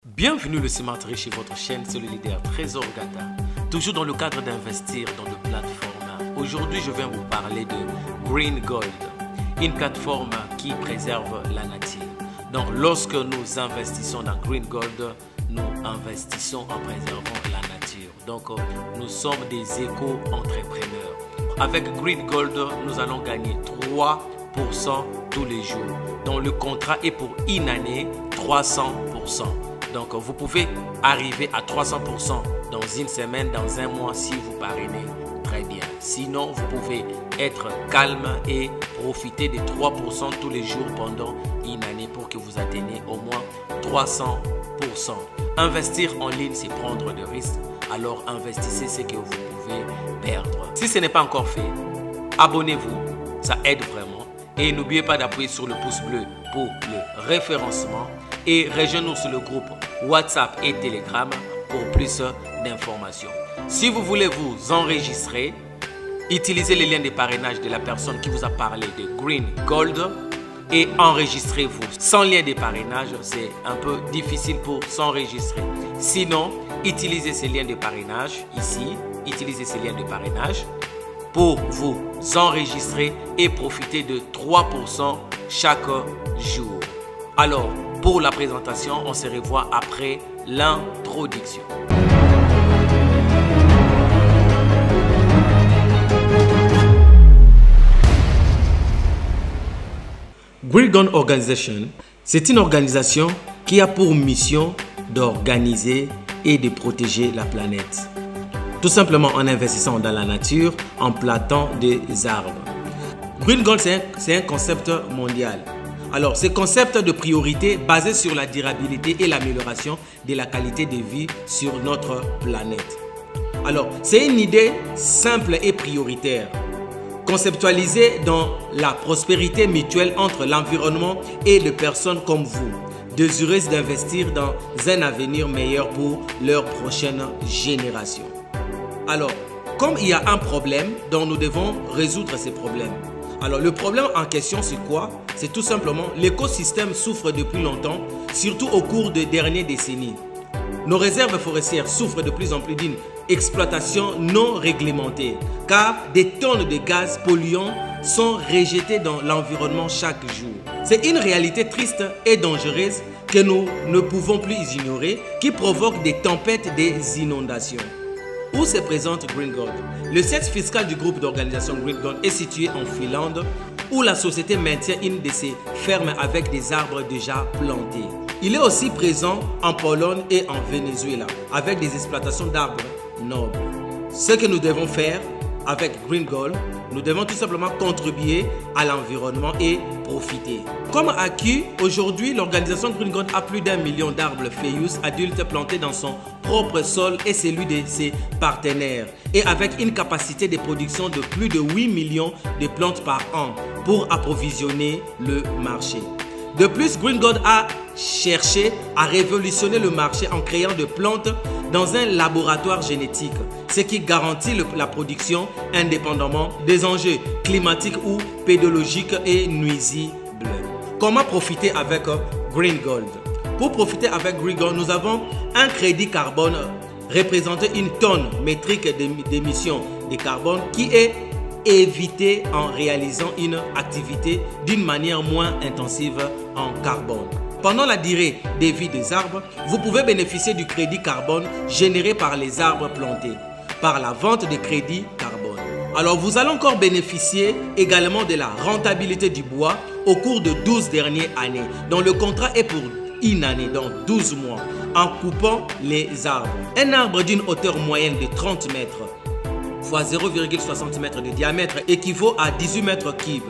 Bienvenue le Smart Rich, votre chaîne solidaire Trésor Gata, toujours dans le cadre d'investir dans de plateformes. Aujourd'hui, je viens vous parler de Green Gold, une plateforme qui préserve la nature. Donc, lorsque nous investissons dans Green Gold, nous investissons en préservant la nature. Donc, nous sommes des éco-entrepreneurs. Avec Green Gold, nous allons gagner 3% tous les jours. Donc, le contrat est pour une année, 300%. Donc, vous pouvez arriver à 300% dans une semaine, dans un mois, si vous parrainez très bien. Sinon, vous pouvez être calme et profiter des 3% tous les jours pendant une année pour que vous atteigniez au moins 300%. Investir en ligne, c'est prendre des risques. Alors, investissez ce que vous pouvez perdre. Si ce n'est pas encore fait, abonnez-vous. Ça aide vraiment. Et n'oubliez pas d'appuyer sur le pouce bleu pour le référencement. Et rejoignez-nous sur le groupe WhatsApp et Telegram pour plus d'informations. Si vous voulez vous enregistrer, utilisez les liens de parrainage de la personne qui vous a parlé de Green Gold et enregistrez-vous. Sans lien de parrainage, c'est un peu difficile pour s'enregistrer. Sinon, utilisez ces liens de parrainage ici. Utilisez ces liens de parrainage pour vous enregistrer et profiter de 3% chaque jour. Alors, pour la présentation, on se revoit après l'introduction. Green Gold Organization, c'est une organisation qui a pour mission d'organiser et de protéger la planète. Tout simplement en investissant dans la nature, en plantant des arbres. Green Gold, c'est un concept mondial. Alors, ce concept de priorité basé sur la durabilité et l'amélioration de la qualité de vie sur notre planète. Alors, c'est une idée simple et prioritaire, conceptualisée dans la prospérité mutuelle entre l'environnement et les personnes comme vous, désireuses d'investir dans un avenir meilleur pour leurs prochaines générations. Alors, comme il y a un problème, donc nous devons résoudre ces problèmes. Alors, le problème en question, c'est quoi? C'est tout simplement l'écosystème souffre depuis longtemps, surtout au cours des dernières décennies. Nos réserves forestières souffrent de plus en plus d'une exploitation non réglementée, car des tonnes de gaz polluants sont rejetées dans l'environnement chaque jour. C'est une réalité triste et dangereuse que nous ne pouvons plus ignorer, qui provoque des tempêtes, des inondations. Où se présente Green Gold? Le siège fiscal du groupe d'organisation Green Gold est situé en Finlande, où la société maintient une de ses fermes avec des arbres déjà plantés. Il est aussi présent en Pologne et en Venezuela, avec des exploitations d'arbres nobles. Ce que nous devons faire avec Green Gold, nous devons tout simplement contribuer à l'environnement et profiter. Comme acquis, aujourd'hui, l'organisation Green Gold a plus d'1 million d'arbres feuillus adultes plantés dans son propre sol et celui de ses partenaires, et avec une capacité de production de plus de 8 millions de plantes par an pour approvisionner le marché. De plus, Green Gold a cherché à révolutionner le marché en créant des plantes dans un laboratoire génétique, ce qui garantit la production indépendamment des enjeux climatiques ou pédologiques et nuisibles. Comment profiter avec Green Gold? Pour profiter avec Green Gold, nous avons un crédit carbone représentant une tonne métrique d'émissions de carbone qui est évité en réalisant une activité d'une manière moins intensive en carbone. Pendant la durée de vie des arbres, vous pouvez bénéficier du crédit carbone généré par les arbres plantés, par la vente de crédits carbone. Alors vous allez encore bénéficier également de la rentabilité du bois au cours de 12 dernières années, dont le contrat est pour une année, donc 12 mois, en coupant les arbres. Un arbre d'une hauteur moyenne de 30 mètres fois 0,60 mètres de diamètre équivaut à 18 mètres cubes.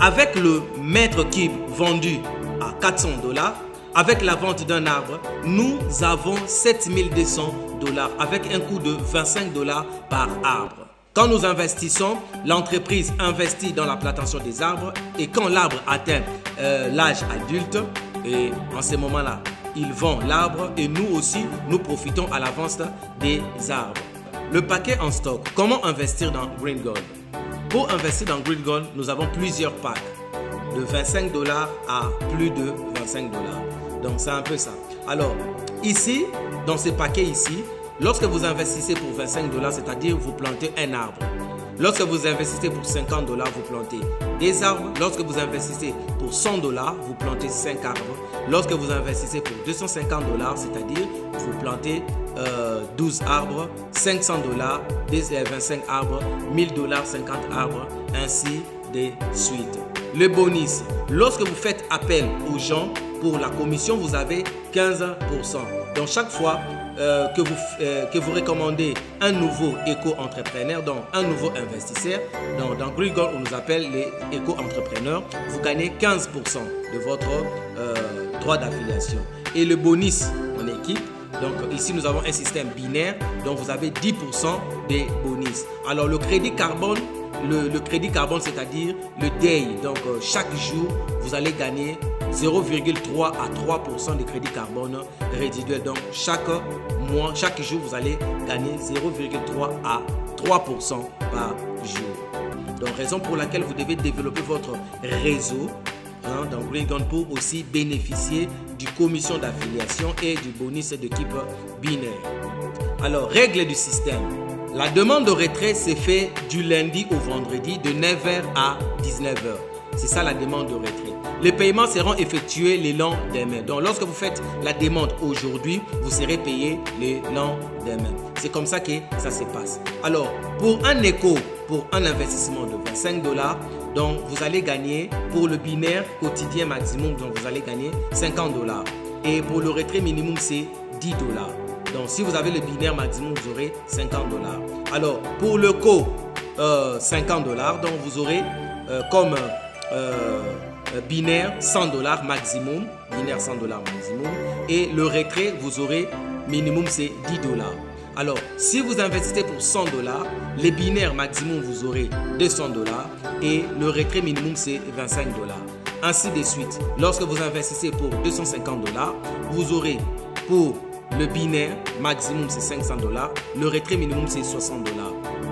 Avec le mètre cube vendu à 400 $, avec la vente d'un arbre, nous avons 7200 $ avec un coût de 25 $ par arbre. Quand nous investissons, l'entreprise investit dans la plantation des arbres et quand l'arbre atteint l'âge adulte, et en ce moment-là, ils vendent l'arbre et nous aussi, nous profitons à l'avance des arbres. Le paquet en stock. Comment investir dans Green Gold? Pour investir dans Green Gold, nous avons plusieurs packs de 25 $ à plus de 25 $. Donc c'est un peu ça. Alors, Ici, dans ce paquet ici, lorsque vous investissez pour 25 $, c'est-à-dire vous plantez un arbre. Lorsque vous investissez pour 50 $, vous plantez des arbres. Lorsque vous investissez pour 100 $, vous plantez 5 arbres. Lorsque vous investissez pour 250 $, c'est-à-dire vous plantez 12 arbres, 500 $, 25 arbres, 1000 $, 50 arbres, ainsi de suite. Le bonus, lorsque vous faites appel aux gens pour la commission, vous avez 15%. Donc chaque fois que vous recommandez un nouveau éco-entrepreneur, donc un nouveau investisseur, dans Green Gold, on nous appelle les éco-entrepreneurs, vous gagnez 15% de votre droit d'affiliation. Et le bonus en équipe, donc ici nous avons un système binaire, donc vous avez 10% des bonus. Alors le crédit carbone, le crédit carbone, c'est-à-dire le day, donc chaque jour vous allez gagner 0,3 à 3% de crédit carbone résiduel. Donc chaque mois, chaque jour vous allez gagner 0,3 à 3% par jour. Donc raison pour laquelle vous devez développer votre réseau dans Green Gold pour aussi bénéficier du commission d'affiliation et du bonus de type binaire. Alors règle du système. La demande de retrait s'est fait du lundi au vendredi de 9h à 19h. C'est ça la demande de retrait. Les paiements seront effectués le lendemain. Donc lorsque vous faites la demande aujourd'hui, vous serez payé le lendemain. C'est comme ça que ça se passe. Alors pour un éco, pour un investissement de 25 $, donc vous allez gagner pour le binaire quotidien maximum, donc vous allez gagner 50 $. Et pour le retrait minimum, c'est 10 $. Donc si vous avez le binaire maximum, vous aurez 50 $. Alors pour le co, 50 $, donc vous aurez comme binaire 100 $ maximum, binaire 100 $ maximum, et le retrait vous aurez minimum c'est 10 $. Alors si vous investissez pour 100 $, les binaires maximum vous aurez 200 $ et le retrait minimum c'est 25 $. Ainsi de suite. Lorsque vous investissez pour 250 $, vous aurez pour le binaire maximum c'est 500 $, le retrait minimum c'est 60 $.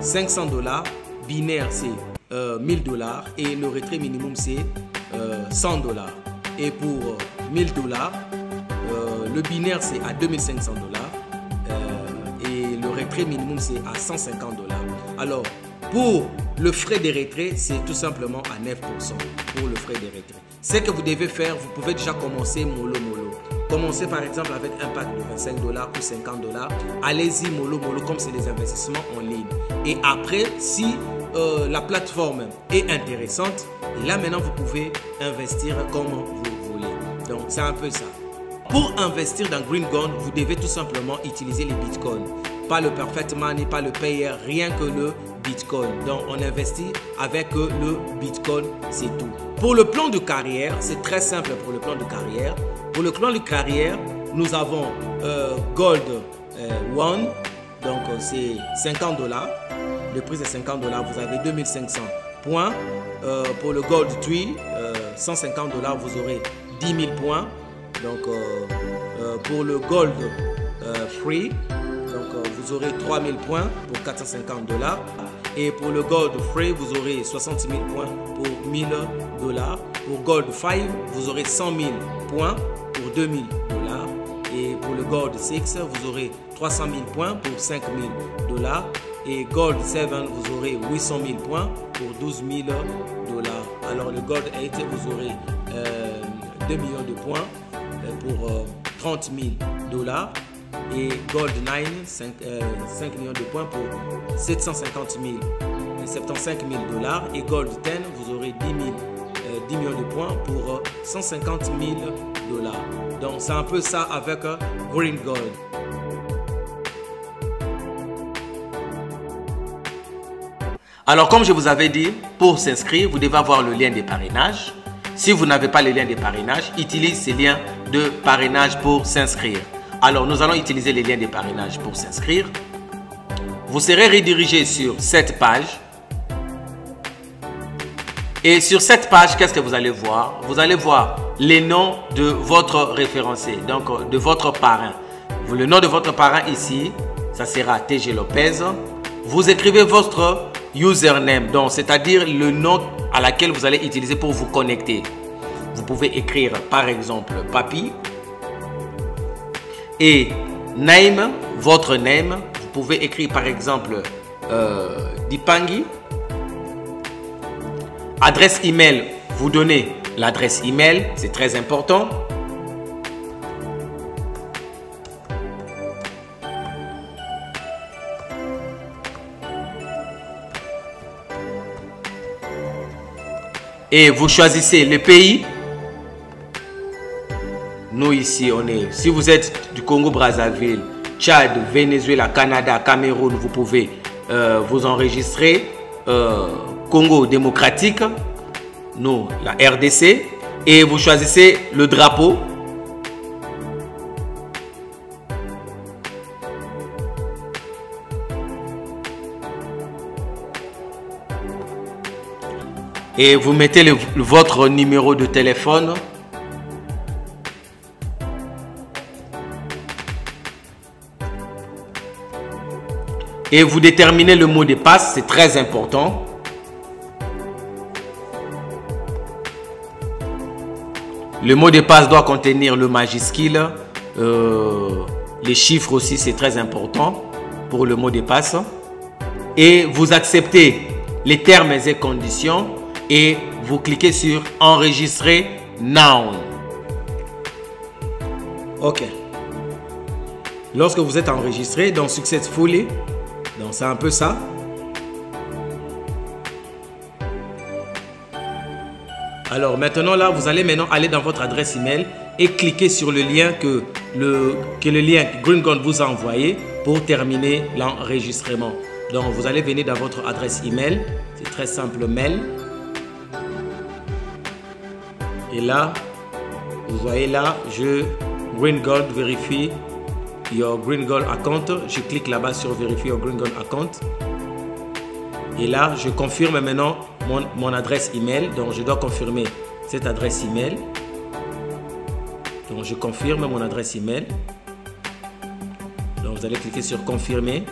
500 $, binaire c'est 1000 $ et le retrait minimum c'est 100 $. Et pour 1000 $, le binaire c'est à 2500 $, et le retrait minimum c'est à 150 $. Alors pour le frais de retrait, c'est tout simplement à 9% pour le frais de retrait. Ce que vous devez faire, vous pouvez déjà commencer mollo. Commencez par exemple avec un pack de 25 $ ou 50 $. Allez-y mollo comme c'est des investissements en ligne. Et après, si la plateforme est intéressante, là maintenant vous pouvez investir comme vous voulez. Donc c'est un peu ça. Pour investir dans Green Gold, vous devez tout simplement utiliser les bitcoins. Pas le Perfect Money, pas le Payer, rien que le bitcoin. Donc on investit avec le bitcoin, c'est tout. Pour le plan de carrière, c'est très simple pour le plan de carrière. Pour le plan de carrière, nous avons Gold One, donc c'est 50 $. Le prix c'est 50 $, vous avez 2500 points. Pour le Gold Tree, 150 $, vous aurez 10 000 points. Donc pour le Gold Free, donc vous aurez 3000 points pour 450 $. Et pour le Gold Free, vous aurez 60 000 points pour 1000 $. Pour Gold 5, vous aurez 100 000 points pour 2000 $. Et pour le Gold 6, vous aurez 300 000 points pour 5 000 $. Et Gold 7, vous aurez 800 000 points pour 12 000 $. Alors le Gold 8, vous aurez 2 millions de points pour 30 000 $. Et Gold 9, 5 millions de points pour 75 000 $. Et Gold 10, vous aurez 10 millions de points pour 150 000 $. Donc c'est un peu ça avec Green Gold. Alors comme je vous avais dit, pour s'inscrire, vous devez avoir le lien de parrainage. Si vous n'avez pas le lien de parrainage, utilisez ces liens de parrainage pour s'inscrire. Alors nous allons utiliser les liens de parrainage pour s'inscrire. Vous serez redirigé sur cette page. Et sur cette page, qu'est-ce que vous allez voir? Vous allez voir les noms de votre référencé, donc de votre parrain. Le nom de votre parrain ici, ça sera TG Lopez. Vous écrivez votre username, donc c'est-à-dire le nom à laquelle vous allez utiliser pour vous connecter. Vous pouvez écrire par exemple Papy. Et name, votre name, vous pouvez écrire par exemple Dipangi. Adresse email, vous donnez l'adresse email, c'est très important. Et vous choisissez le pays. Nous ici, on est, si vous êtes du Congo-Brazzaville, Tchad, Venezuela, Canada, Cameroun, vous pouvez vous enregistrer. Congo démocratique, nous, la RDC. Et vous choisissez le drapeau. Et vous mettez votre numéro de téléphone. Et vous déterminez le mot de passe, c'est très important. Le mot de passe doit contenir le majuscule. Les chiffres aussi, c'est très important pour le mot de passe. Et vous acceptez les termes et conditions. Et vous cliquez sur enregistrer now. Ok. Lorsque vous êtes enregistré dans Successfully, donc c'est un peu ça. Alors maintenant là, vous allez maintenant aller dans votre adresse email et cliquer sur le lien que le lien GreenGold vous a envoyé pour terminer l'enregistrement. Donc vous allez venir dans votre adresse email, c'est très simple, mail. Et là, vous voyez là, GreenGold vérifie your GreenGold account. Je clique là-bas sur vérifier your GreenGold account. Et là, je confirme maintenant mon adresse email. Donc, je dois confirmer cette adresse email. Donc, je confirme mon adresse email. Donc, vous allez cliquer sur confirmer.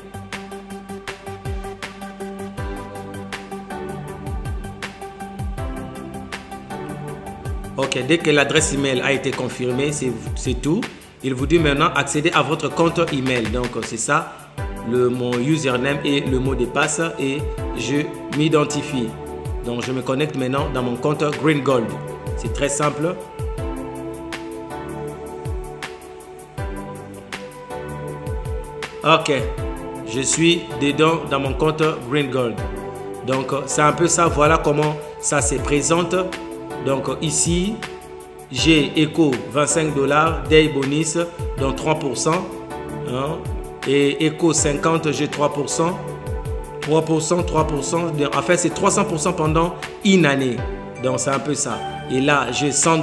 Ok, dès que l'adresse email a été confirmée, c'est tout. Il vous dit maintenant accéder à votre compte email. Donc c'est ça, mon username et le mot de passe, et je m'identifie. Donc je me connecte maintenant dans mon compte GreenGold. C'est très simple. Ok, je suis dedans dans mon compte GreenGold. Donc c'est un peu ça, voilà comment ça se présente. Donc ici, j'ai Eco 25 $, Day Bonus, donc 3%. Hein, et Eco 50, j'ai 3%. 3%. En fait, c'est 300% pendant une année. Donc c'est un peu ça. Et là, j'ai 100 $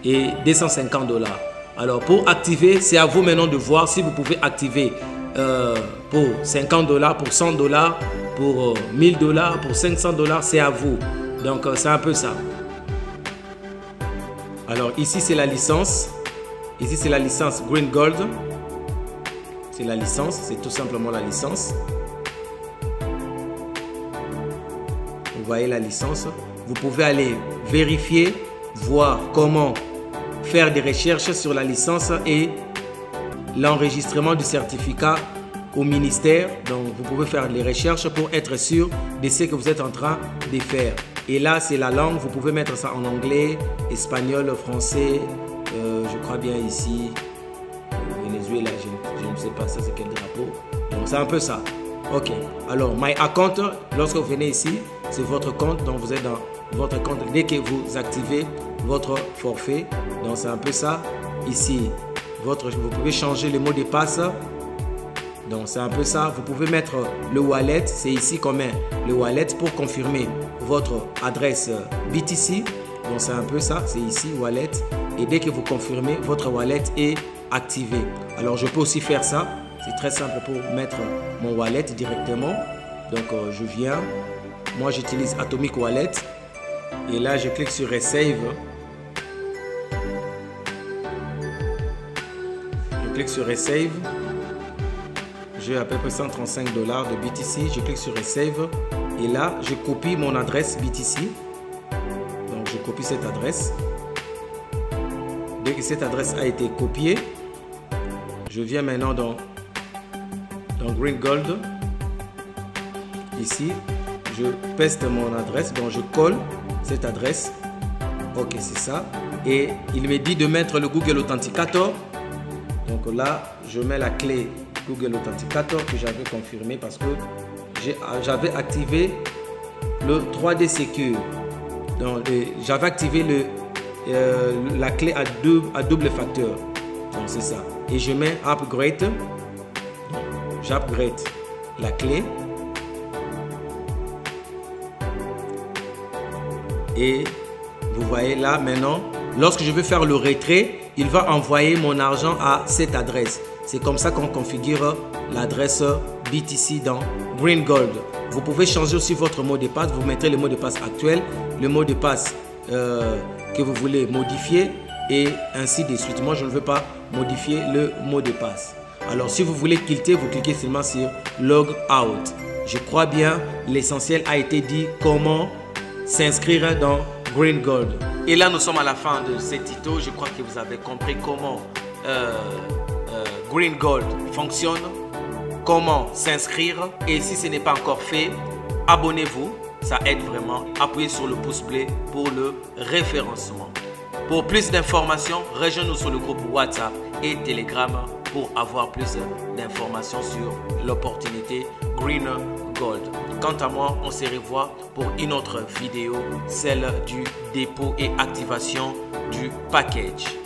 et 250 $. Alors pour activer, c'est à vous maintenant de voir si vous pouvez activer pour 50 $, pour 100 $, pour 1000 $, pour 500 $. C'est à vous. Donc c'est un peu ça. Alors ici c'est la licence. Ici c'est la licence GreenGold. C'est la licence, c'est tout simplement la licence. Vous voyez la licence. Vous pouvez aller vérifier, voir comment faire des recherches sur la licence et l'enregistrement du certificat au ministère. Donc vous pouvez faire les recherches pour être sûr de ce que vous êtes en train de faire. Et là, c'est la langue. Vous pouvez mettre ça en anglais, espagnol, français. Je crois bien ici. Venezuela, je ne sais pas ça, c'est quel drapeau. Donc, c'est un peu ça. Ok. Alors, My Account, lorsque vous venez ici, c'est votre compte. Donc, vous êtes dans votre compte dès que vous activez votre forfait. Donc, c'est un peu ça. Ici, vous pouvez changer le mot de passe. Donc c'est un peu ça. Vous pouvez mettre le wallet, c'est ici qu'on met le wallet pour confirmer votre adresse BTC. Donc c'est un peu ça, c'est ici wallet. Et dès que vous confirmez, votre wallet est activé. Alors je peux aussi faire ça. C'est très simple pour mettre mon wallet directement. Donc je viens. Moi j'utilise Atomic Wallet. Et là je clique sur Resave. Je clique sur Resave. J'ai à peu près 135 $ de BTC. Je clique sur Resave. Et là, je copie mon adresse BTC. Donc, je copie cette adresse. Dès que cette adresse a été copiée, Je viens maintenant dans Green Gold. Ici, je peste mon adresse, donc je colle cette adresse. Ok, c'est ça. Et il me dit de mettre le Google Authenticator. Donc là, je mets la clé Google Authenticator que j'avais confirmé parce que j'avais activé le 3D Secure. J'avais activé la clé à double facteur. Donc c'est ça. Et je mets Upgrade. J'upgrade la clé. Et vous voyez là maintenant, lorsque je vais faire le retrait, il va envoyer mon argent à cette adresse. C'est comme ça qu'on configure l'adresse BTC dans Green Gold. Vous pouvez changer aussi votre mot de passe. Vous mettrez le mot de passe actuel, le mot de passe que vous voulez modifier et ainsi de suite. Moi, je ne veux pas modifier le mot de passe. Alors, si vous voulez quitter, vous cliquez seulement sur Log Out. Je crois bien, l'essentiel a été dit, comment s'inscrire dans Green Gold. Et là, nous sommes à la fin de ce tuto. Je crois que vous avez compris comment Green Gold fonctionne, comment s'inscrire. Et si ce n'est pas encore fait, abonnez-vous. Ça aide vraiment. Appuyez sur le pouce bleu pour le référencement. Pour plus d'informations, rejoignez-nous sur le groupe WhatsApp et Telegram pour avoir plus d'informations sur l'opportunité Green Gold. Quant à moi, on se revoit pour une autre vidéo, celle du dépôt et activation du package.